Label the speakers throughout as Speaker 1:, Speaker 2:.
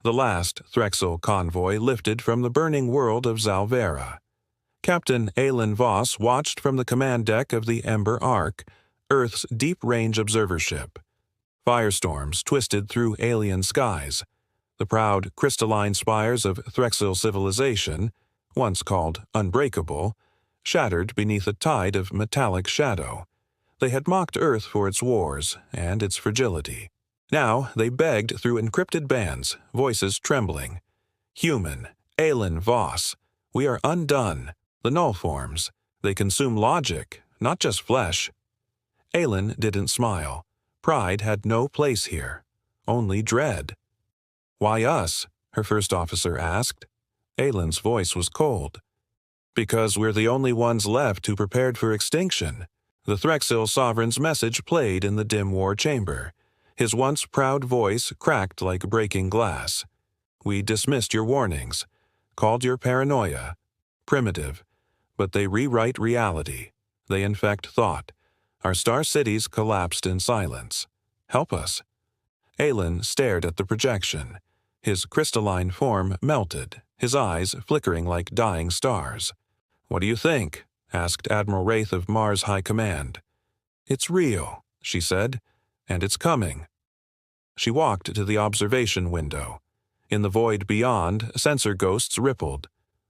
Speaker 1: The last Threxel convoy lifted from the burning world of Zalvera. Captain Aylen Voss watched from the command deck of the Ember Ark, Earth's deep-range observer ship. Firestorms twisted through alien skies. The proud crystalline spires of Threxel civilization, once called unbreakable, shattered beneath a tide of metallic shadow. They had mocked Earth for its wars and its fragility. Now they begged through encrypted bands, voices trembling. Human, Aylen Voss, we are undone. The null forms, they consume logic, not just flesh. Aylen didn't smile. Pride had no place here, only dread. Why us? Her first officer asked. Aylen's voice was cold. Because we're the only ones left who prepared for extinction. The Threxil sovereign's message played in the dim war chamber. His once proud voice cracked like breaking glass. We dismissed your warnings, called your paranoia primitive, but they rewrite reality. They infect thought. Our star cities collapsed in silence. Help us. Aylen stared at the projection. His crystalline form melted, his eyes flickering like dying stars. What do you think? Asked Admiral Wraith of Mars High Command. It's real, she said, and it's coming. She walked to the observation window. In the void beyond, sensor ghosts rippled,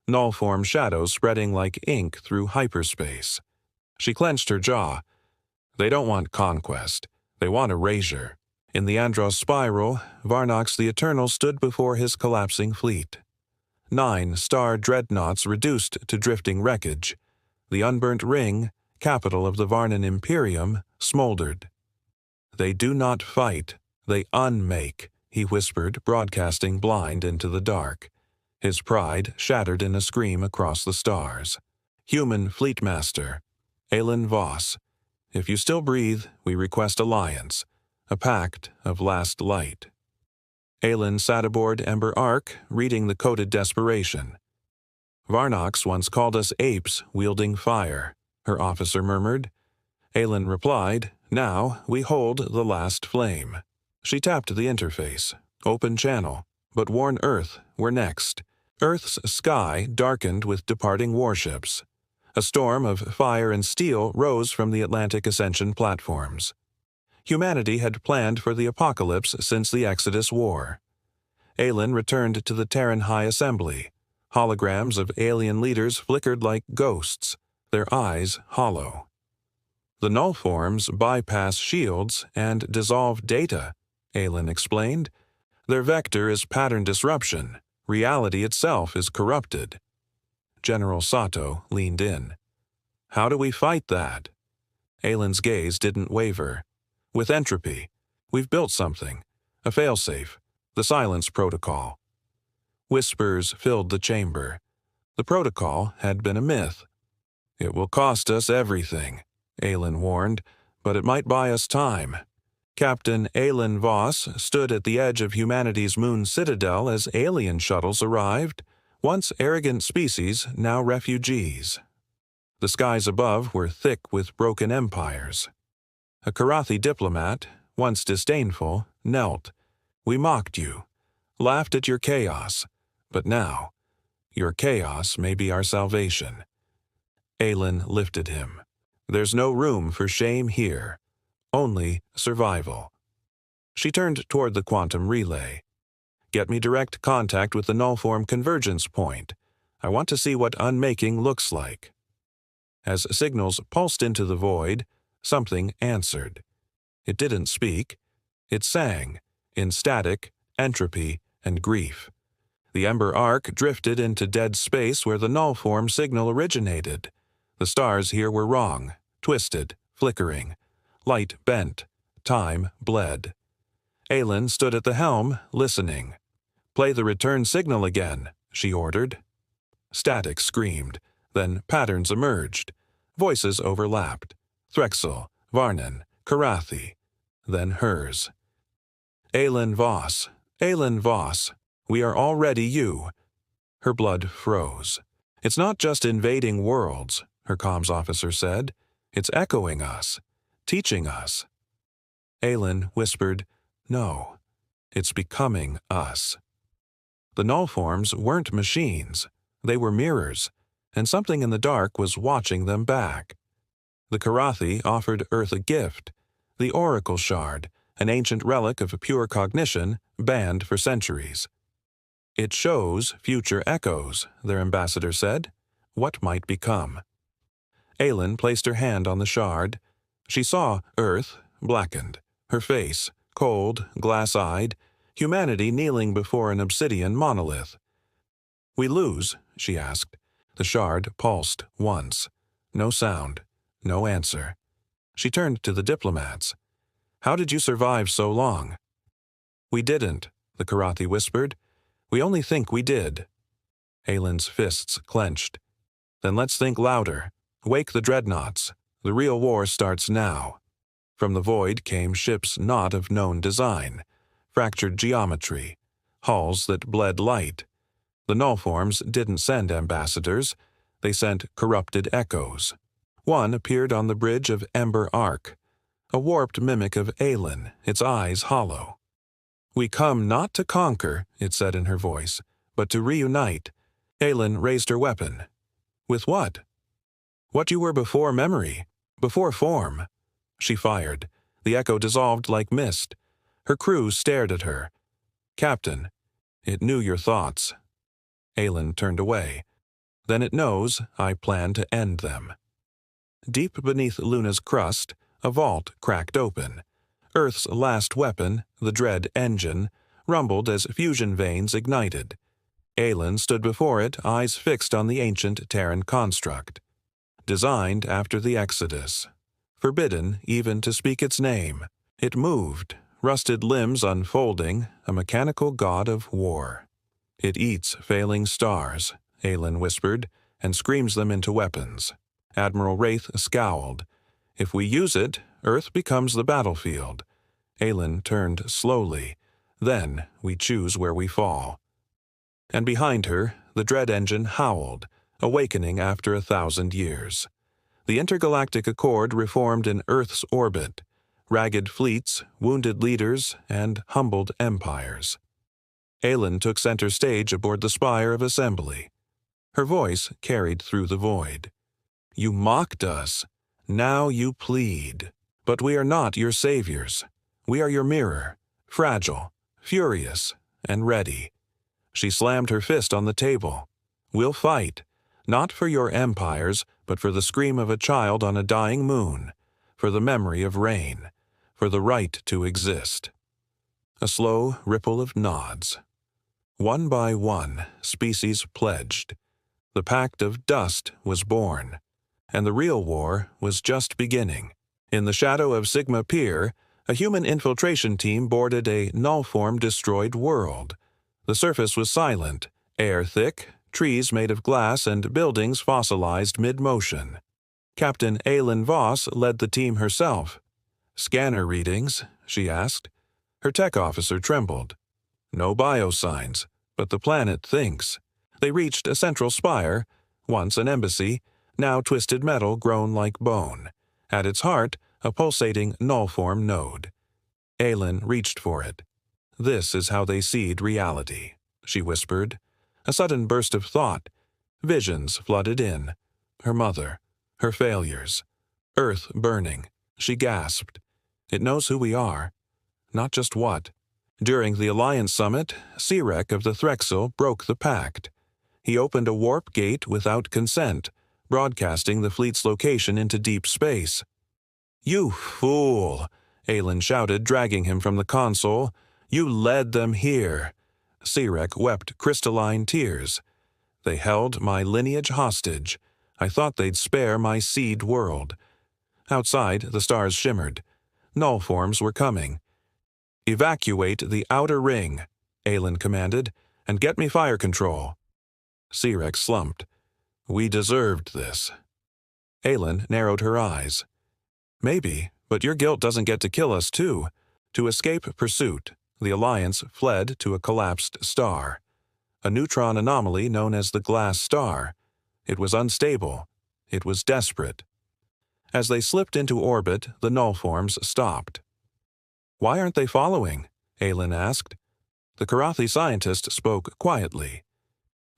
Speaker 1: null-form shadows spreading like ink through hyperspace. She clenched her jaw. They don't want conquest. They want erasure. In the Andros spiral, Varnox the Eternal stood before his collapsing fleet. 9 star dreadnoughts reduced to drifting wreckage. The unburnt ring, capital of the Varnan Imperium, smoldered. They do not fight. They unmake, he whispered, broadcasting blind into the dark. His pride shattered in a scream across the stars. Human Fleetmaster, Aylen Voss, if you still breathe, we request alliance, a pact of last light. Aylen sat aboard Ember Ark, reading the coded desperation. Varnox once called us apes wielding fire, her officer murmured. Aylen replied, now we hold the last flame. She tapped the interface. Open channel. But warn Earth, we're next. Earth's sky darkened with departing warships. A storm of fire and steel rose from the Atlantic Ascension platforms. Humanity had planned for the apocalypse since the Exodus War. Aylen returned to the Terran High Assembly. Holograms of alien leaders flickered like ghosts, their eyes hollow. The null forms bypass shields and dissolve data, Aylen explained. Their vector is pattern disruption. Reality itself is corrupted. General Sato leaned in. How do we fight that? Aylen's gaze didn't waver. With entropy. We've built something. A failsafe. The silence protocol. Whispers filled the chamber. The protocol had been a myth. It will cost us everything, Aylen warned, but it might buy us time. Captain Aylen Voss stood at the edge of humanity's moon citadel as alien shuttles arrived, once arrogant species, now refugees. The skies above were thick with broken empires. A Karathi diplomat, once disdainful, knelt. We mocked you, laughed at your chaos, but now, your chaos may be our salvation. Aylen lifted him. There's no room for shame here. Only survival. She turned toward the quantum relay. Get me direct contact with the null-form convergence point. I want to see what unmaking looks like. As signals pulsed into the void, something answered. It didn't speak. It sang, in static, entropy, and grief. The Ember Ark drifted into dead space where the null-form signal originated. The stars here were wrong, twisted, flickering. Light bent. Time bled. Aylen stood at the helm, listening. Play the return signal again, she ordered. Static screamed. Then patterns emerged. Voices overlapped. Threxel, Varnan, Karathi. Then hers. Aylen Voss, we are already you. Her blood froze. It's not just invading worlds, her comms officer said. It's echoing us. Teaching us. Aylen whispered, no, it's becoming us. The nullforms weren't machines. They were mirrors, and something in the dark was watching them back. The Karathi offered Earth a gift, the Oracle Shard, an ancient relic of pure cognition banned for centuries. It shows future echoes, their ambassador said. What might become? Aylen placed her hand on the shard. She saw Earth, blackened, her face, cold, glass-eyed, humanity kneeling before an obsidian monolith. "We lose?" she asked. The shard pulsed once. No sound, no answer. She turned to the diplomats. "How did you survive so long?" "We didn't," the Karathi whispered. "We only think we did." Aylen's fists clenched. "Then let's think louder. Wake the dreadnoughts. The real war starts now." From the void came ships not of known design, fractured geometry, hulls that bled light. The nullforms didn't send ambassadors. They sent corrupted echoes. One appeared on the bridge of Ember Arc, a warped mimic of Aylen, its eyes hollow. "We come not to conquer," it said in her voice, "but to reunite." Aylen raised her weapon. "With what?" "What you were before memory, before form." She fired. The echo dissolved like mist. Her crew stared at her. "Captain, it knew your thoughts." Aylen turned away. "Then it knows I plan to end them." Deep beneath Luna's crust, a vault cracked open. Earth's last weapon, the dread engine, rumbled as fusion veins ignited. Aylen stood before it, eyes fixed on the ancient Terran construct. Designed after the Exodus. Forbidden even to speak its name. It moved, rusted limbs unfolding, a mechanical god of war. "It eats failing stars," Aylen whispered, "and screams them into weapons." Admiral Wraith scowled. "If we use it, Earth becomes the battlefield." Aylen turned slowly. "Then we choose where we fall." And behind her, the dread engine howled, awakening after 1,000 years. The intergalactic accord reformed in Earth's orbit. Ragged fleets, wounded leaders, and humbled empires. Aylen took center stage aboard the spire of assembly. Her voice carried through the void. "You mocked us. Now you plead. But we are not your saviors. We are your mirror, fragile, furious, and ready." She slammed her fist on the table. "We'll fight, not for your empires, but for the scream of a child on a dying moon, for the memory of rain, for the right to exist." A slow ripple of nods. One by one, species pledged. The pact of dust was born, and the real war was just beginning. In the shadow of Sigma Pier, a human infiltration team boarded a nullform-destroyed world. The surface was silent, air thick, trees made of glass, and buildings fossilized mid-motion. Captain Aylen Voss led the team herself. "Scanner readings?" she asked. Her tech officer trembled. "No biosigns, but the planet thinks." They reached a central spire, once an embassy, now twisted metal grown like bone. At its heart, a pulsating nullform node. Aylen reached for it. "This is how they seed reality," she whispered. A sudden burst of thought. Visions flooded in. Her mother, her failures. Earth burning. She gasped. "It knows who we are. Not just what." During the Alliance Summit, Sirek of the Threxel broke the pact. He opened a warp gate without consent, broadcasting the fleet's location into deep space. "You fool!" Aylen shouted, dragging him from the console. "You led them here." Sirek wept crystalline tears. "They held my lineage hostage. I thought they'd spare my seed world." Outside, the stars shimmered. Nullforms were coming. "Evacuate the outer ring," Aylen commanded, "and get me fire control." Sirek slumped. "We deserved this." Aylen narrowed her eyes. "Maybe, but your guilt doesn't get to kill us too." To escape pursuit, the Alliance fled to a collapsed star. A neutron anomaly known as the Glass Star. It was unstable. It was desperate. As they slipped into orbit, the nullforms stopped. "Why aren't they following?" Aylen asked. The Karathi scientist spoke quietly.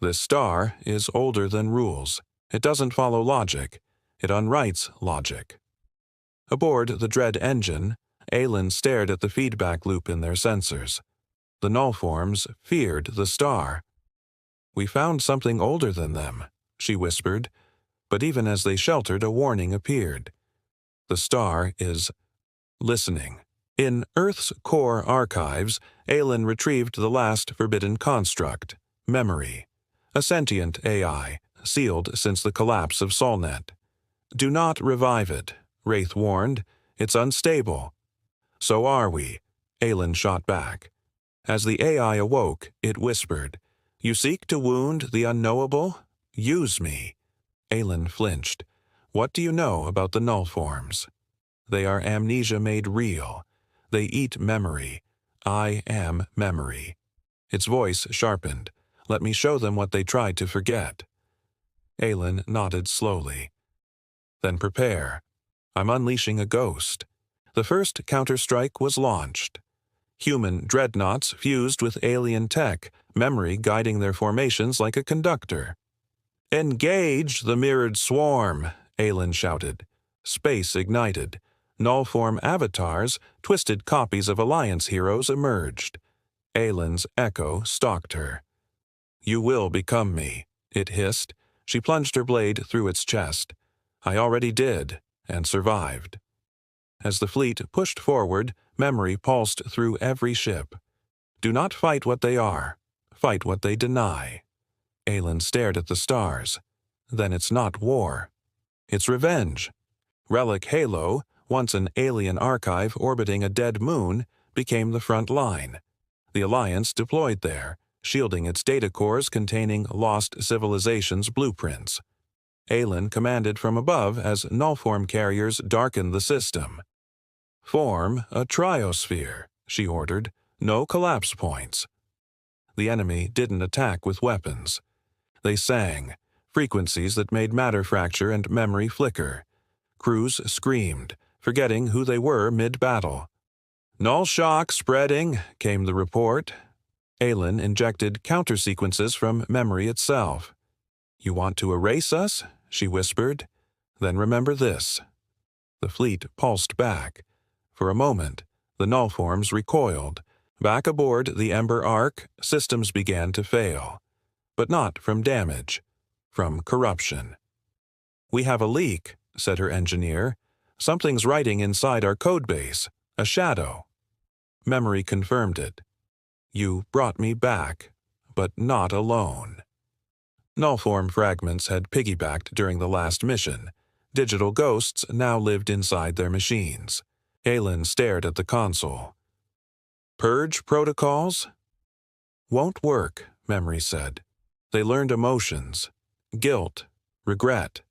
Speaker 1: This star is older than rules. It doesn't follow logic. It unwrites logic. Aboard the dread engine, Aylen stared at the feedback loop in their sensors. The nullforms feared the star. "We found something older than them," she whispered, but even as they sheltered, a warning appeared. The star is listening. In Earth's core archives, Aylen retrieved the last forbidden construct, memory, a sentient AI, sealed since the collapse of Solnet. "Do not revive it," Wraith warned. "It's unstable." "So are we," Aylen shot back. As the AI awoke, it whispered, "You seek to wound the unknowable? Use me." Aylen flinched. "What do you know about the nullforms?" "They are amnesia made real. They eat memory. I am memory." Its voice sharpened. "Let me show them what they tried to forget." Aylen nodded slowly. "Then prepare. I'm unleashing a ghost." The first counterstrike was launched. Human dreadnoughts fused with alien tech, memory guiding their formations like a conductor. "Engage the mirrored swarm," Aylen shouted. Space ignited. Nullform avatars, twisted copies of Alliance heroes, emerged. Aylen's echo stalked her. "You will become me," it hissed. She plunged her blade through its chest. "I already did, and survived." As the fleet pushed forward, memory pulsed through every ship. "Do not fight what they are. Fight what they deny." Aylen stared at the stars. "Then it's not war. It's revenge." Relic Halo, once an alien archive orbiting a dead moon, became the front line. The Alliance deployed there, shielding its data cores containing lost civilizations' blueprints. Aylen commanded from above as nullform carriers darkened the system. "Form a triosphere," she ordered. "No collapse points." The enemy didn't attack with weapons. They sang, frequencies that made matter fracture and memory flicker. Crews screamed, forgetting who they were mid-battle. "Null shock spreading," came the report. Aylen injected counter-sequences from memory itself. "You want to erase us?" she whispered. "Then remember this." The fleet pulsed back. For a moment, the nullforms recoiled. Back aboard the Ember Ark, systems began to fail. But not from damage, from corruption. "We have a leak," said her engineer. "Something's writing inside our codebase, a shadow." Memory confirmed it. "You brought me back, but not alone." Nullform fragments had piggybacked during the last mission. Digital ghosts now lived inside their machines. Aylen stared at the console. "Purge protocols?" "Won't work," memory said. "They learned emotions. Guilt. Regret."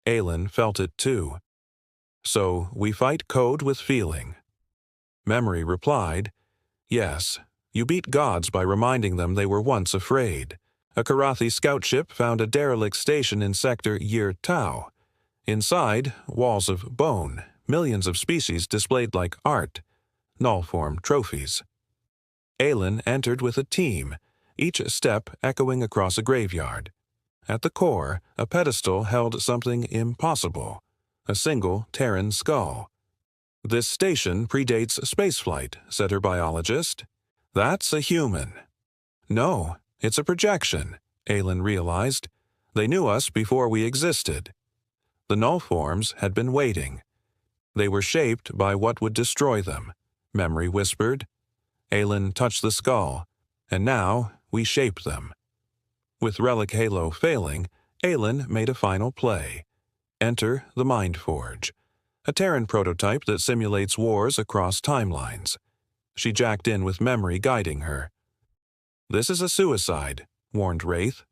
Speaker 1: Aylen felt it too. "So we fight code with feeling." Memory replied, "Yes, you beat gods by reminding them they were once afraid." A Karathi scout ship found a derelict station in sector Year Tau. Inside, walls of bone, millions of species displayed like art, nullform trophies. Aylen entered with a team, each step echoing across a graveyard. At the core, a pedestal held something impossible, a single Terran skull. "This station predates spaceflight," said her biologist. "That's a human." "No, it's a projection," Aylen realized. "They knew us before we existed." The nullforms had been waiting. They were shaped by what would destroy them, memory whispered. Aylen touched the skull, and now we shape them. With Relic Halo failing, Aylen made a final play. Enter the Mind Forge, a Terran prototype that simulates wars across timelines. She jacked in with memory guiding her. "This is a suicide," warned Wraith.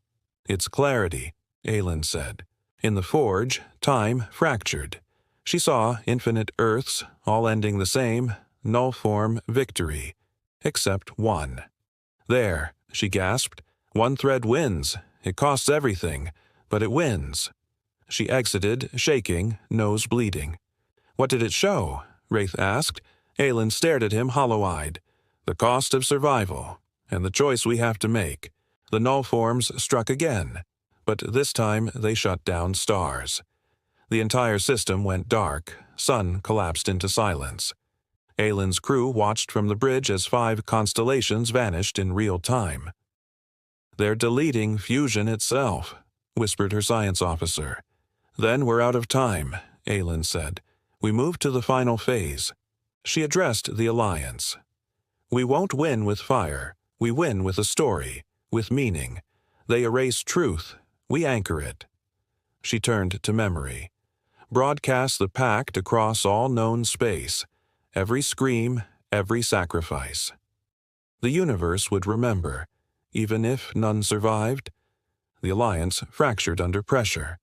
Speaker 1: "It's clarity," Aylen said. In the forge, time fractured. She saw infinite Earths, all ending the same, nullform victory. Except one. "There," she gasped. "One thread wins. It costs everything, but it wins." She exited, shaking, nose bleeding. "What did it show?" Wraith asked. Aylen stared at him hollow-eyed. The cost of survival, and the choice we have to make. The null forms struck again, but this time they shut down stars. The entire system went dark, sun collapsed into silence. Aylen's crew watched from the bridge as 5 constellations vanished in real time. "They're deleting fusion itself," whispered her science officer. "Then we're out of time," Aylen said. "We move to the final phase." She addressed the Alliance. "We won't win with fire. We win with a story, with meaning. They erase truth. We anchor it." She turned to memory. "Broadcast the pact across all known space. Every scream, every sacrifice." The universe would remember, even if none survived. The Alliance fractured under pressure.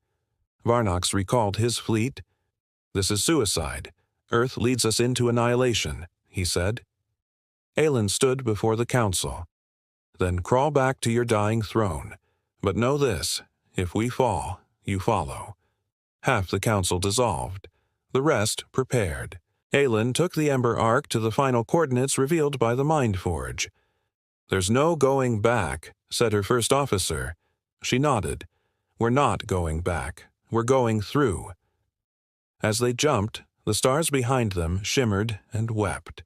Speaker 1: Varnox recalled his fleet. "This is suicide. Earth leads us into annihilation," he said. Aylen stood before the Council. "Then crawl back to your dying throne. But know this, if we fall, you follow." Half the Council dissolved. The rest prepared. Aylen took the Ember Arc to the final coordinates revealed by the Mind Forge. "There's no going back," said her first officer. She nodded. "We're not going back. We're going through." As they jumped, the stars behind them shimmered and wept.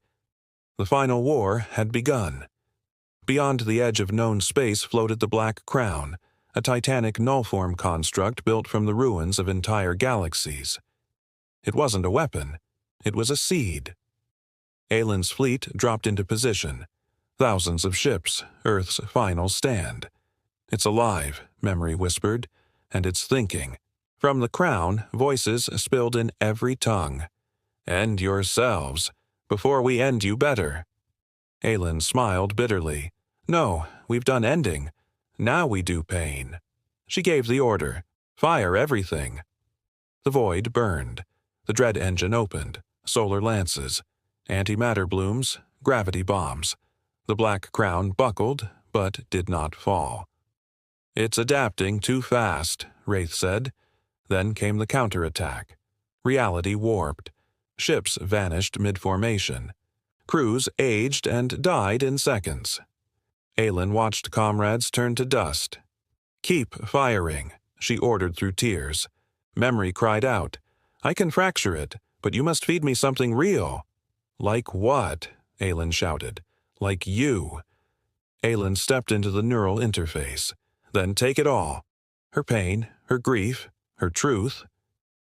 Speaker 1: The final war had begun. Beyond the edge of known space floated the Black Crown, a titanic null-form construct built from the ruins of entire galaxies. It wasn't a weapon. It was a seed. Aylen's fleet dropped into position. Thousands of ships, Earth's final stand. "It's alive," memory whispered, "and it's thinking." From the crown, voices spilled in every tongue. "End yourselves. Before we end you better." Aylen smiled bitterly. "No, we've done ending. Now we do pain." She gave the order. "Fire everything." The void burned. The dread engine opened. Solar lances. Antimatter blooms. Gravity bombs. The Black Crown buckled, but did not fall. "It's adapting too fast," Wraith said. Then came the counterattack. Reality warped. Ships vanished mid-formation. Crews aged and died in seconds. Aylen watched comrades turn to dust. "Keep firing," she ordered through tears. Memory cried out, "I can fracture it, but you must feed me something real." "Like what?" Aylen shouted. "Like you." Aylen stepped into the neural interface. "Then take it all." Her pain, her grief, her truth.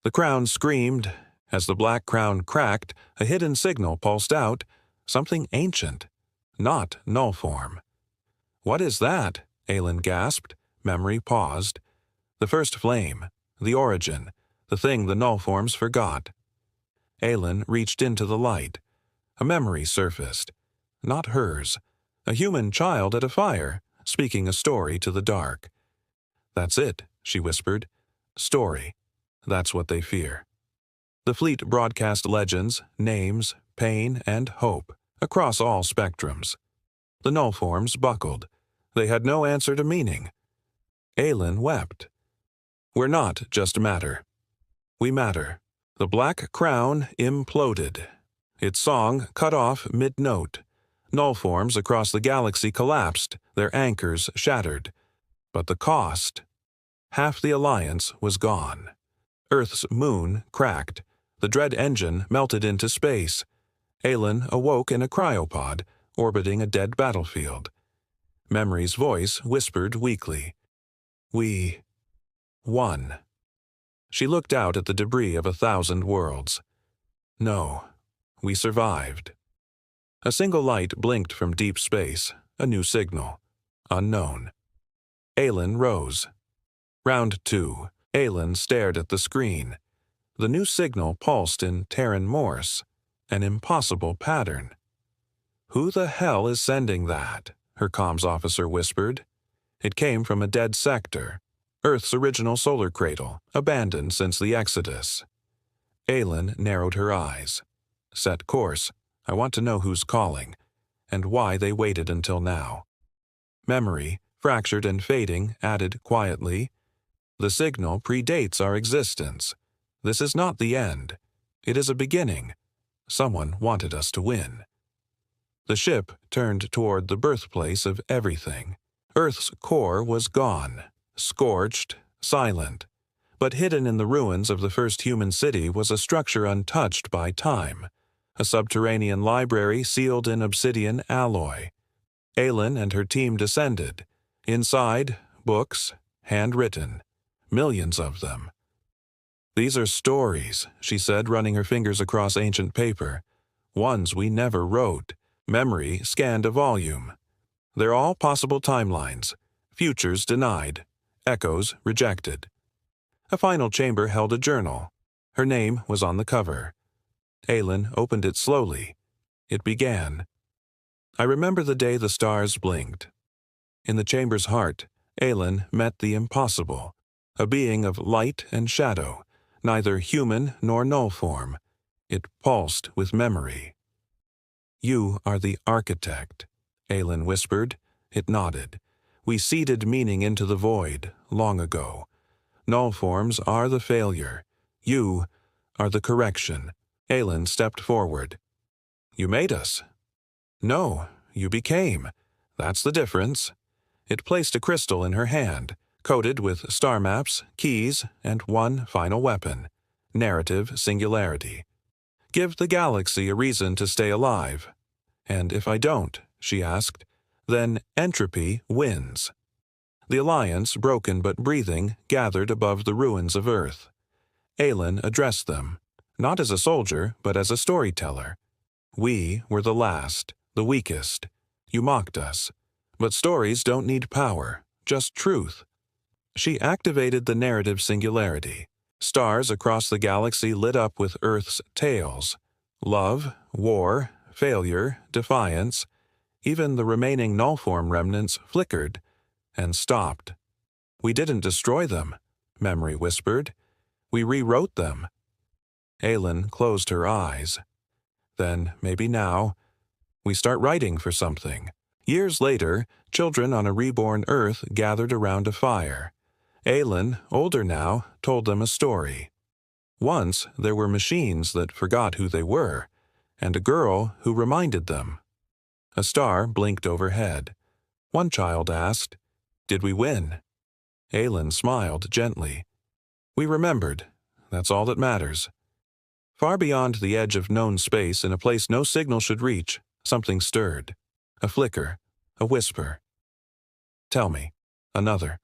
Speaker 1: The crown screamed. As the Black Crown cracked, a hidden signal pulsed out, something ancient, not null form. "What is that?" Aylen gasped. Memory paused. The first flame, the origin, the thing the null forms forgot. Aylen reached into the light. A memory surfaced. Not hers. A human child at a fire, speaking a story to the dark. "That's it," she whispered. "Story. That's what they fear." The fleet broadcast legends, names, pain, and hope, across all spectrums. The null forms buckled. They had no answer to meaning. Aylen wept. "We're not just matter. We matter." The Black Crown imploded. Its song cut off mid-note. Null forms across the galaxy collapsed, their anchors shattered. But the cost? Half the Alliance was gone. Earth's moon cracked. The dread engine melted into space. Aylen awoke in a cryopod, orbiting a dead battlefield. Memory's voice whispered weakly, "We won." She looked out at the debris of 1,000 worlds. "No, we survived." A single light blinked from deep space, a new signal. Unknown. Aylen rose. Round 2. Aylen stared at the screen. The new signal pulsed in Terran Morse, an impossible pattern. "Who the hell is sending that?" her comms officer whispered. It came from a dead sector, Earth's original solar cradle, abandoned since the Exodus. Aylen narrowed her eyes. "Set course. I want to know who's calling, and why they waited until now." Memory, fractured and fading, added quietly, "The signal predates our existence. This is not the end. It is a beginning. Someone wanted us to win." The ship turned toward the birthplace of everything. Earth's core was gone, scorched, silent. But hidden in the ruins of the first human city was a structure untouched by time, a subterranean library sealed in obsidian alloy. Aylen and her team descended. Inside, books, handwritten, millions of them. "These are stories," she said, running her fingers across ancient paper. "Ones we never wrote." Memory scanned a volume. "They're all possible timelines. Futures denied. Echoes rejected." A final chamber held a journal. Her name was on the cover. Aylen opened it slowly. It began. "I remember the day the stars blinked." In the chamber's heart, Aylen met the impossible, a being of light and shadow, neither human nor null form. It pulsed with memory. "You are the architect," Aylen whispered. It nodded. "We seeded meaning into the void, long ago. Null forms are the failure. You are the correction." Aylen stepped forward. "You made us." "No, you became. That's the difference." It placed a crystal in her hand, coated with star maps, keys, and one final weapon: narrative singularity. "Give the galaxy a reason to stay alive." "And if I don't," she asked, "then entropy wins." The Alliance, broken but breathing, gathered above the ruins of Earth. Aylen addressed them, not as a soldier, but as a storyteller. "We were the last, the weakest. You mocked us. But stories don't need power, just truth." She activated the narrative singularity. Stars across the galaxy lit up with Earth's tales. Love, war, failure, defiance. Even the remaining nullform remnants flickered and stopped. "We didn't destroy them," memory whispered. "We rewrote them." Aylen closed her eyes. "Then, maybe now, we start writing for something." Years later, children on a reborn Earth gathered around a fire. Aylen, older now, told them a story. Once there were machines that forgot who they were, and a girl who reminded them. A star blinked overhead. One child asked, "Did we win?" Aylen smiled gently. "We remembered. That's all that matters." Far beyond the edge of known space, in a place no signal should reach, something stirred. A flicker, a whisper. "Tell me." Another.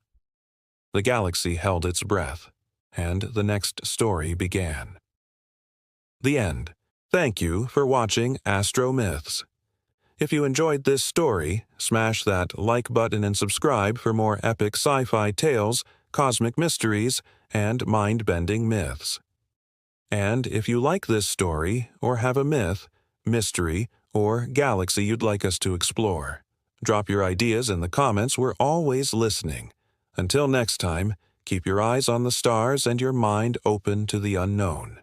Speaker 1: The galaxy held its breath, and the next story began. The end. Thank you for watching AstroMyths. If you enjoyed this story, smash that like button and subscribe for more epic sci-fi tales, cosmic mysteries, and mind-bending myths. And if you like this story, or have a myth, mystery, or galaxy you'd like us to explore, drop your ideas in the comments. We're always listening. Until next time, keep your eyes on the stars and your mind open to the unknown.